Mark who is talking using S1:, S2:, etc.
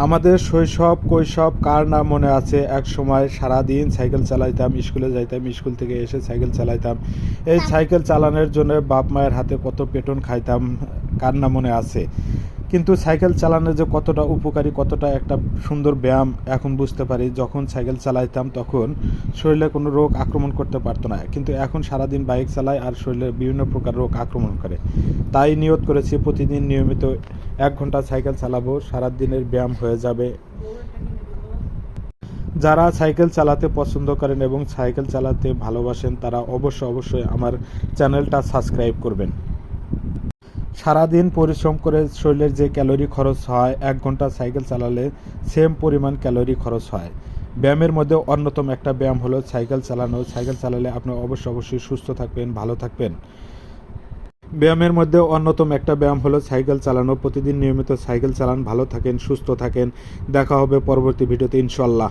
S1: আমাদের শৈশব কৈশব কার না মনে আছে, এক সময় সারাদিন সাইকেল চালাইতাম, স্কুলে যাইতাম, স্কুল থেকে এসে সাইকেল চালাইতাম। এই সাইকেল চালানোর জন্য বাপ মায়ের হাতে কত পেটন খাইতাম, কার না মনে আছে। কিন্তু সাইকেল চালানো যে কতটা উপকারী, কতটা একটা সুন্দর ব্যায়াম এখন বুঝতে পারি। যখন সাইকেল চালাইতাম তখন শরীরে কোনো রোগ আক্রমণ করতে পারতো না, কিন্তু এখন সারাদিন বাইক চালাই আর শরীরে বিভিন্ন প্রকার রোগ আক্রমণ করে। তাই নিয়ত করেছি প্রতিদিন নিয়মিত 1 ঘন্টা সাইকেল চালাবো, সারাদিনের ব্যায়াম হয়ে যাবে। যারা সাইকেল চালাতে পছন্দ করেন এবং সাইকেল চালাতে ভালোবাসেন তারা অবশ্যই আমার চ্যানেলটা সাবস্ক্রাইব করবেন। সারাদিন পরিশ্রম করে শরীরের যে ক্যালোরি খরচ হয়, 1 ঘন্টা সাইকেল চালালে সেম পরিমাণ ক্যালোরি খরচ হয়। ব্যায়ামের মধ্যে অন্যতম একটা ব্যায়াম হলো সাইকেল চালানো। সাইকেল চালালে আপনি অবশ্যই সুস্থ থাকবেন, ভালো থাকবেন। ব্যায়ামের মধ্যে অন্যতম একটা ব্যায়াম হলো সাইকেল চালানো। প্রতিদিন নিয়মিত সাইকেল চালান, ভালো থাকেন, সুস্থ থাকেন। দেখা হবে পরবর্তী ভিডিওতে ইনশাল্লাহ।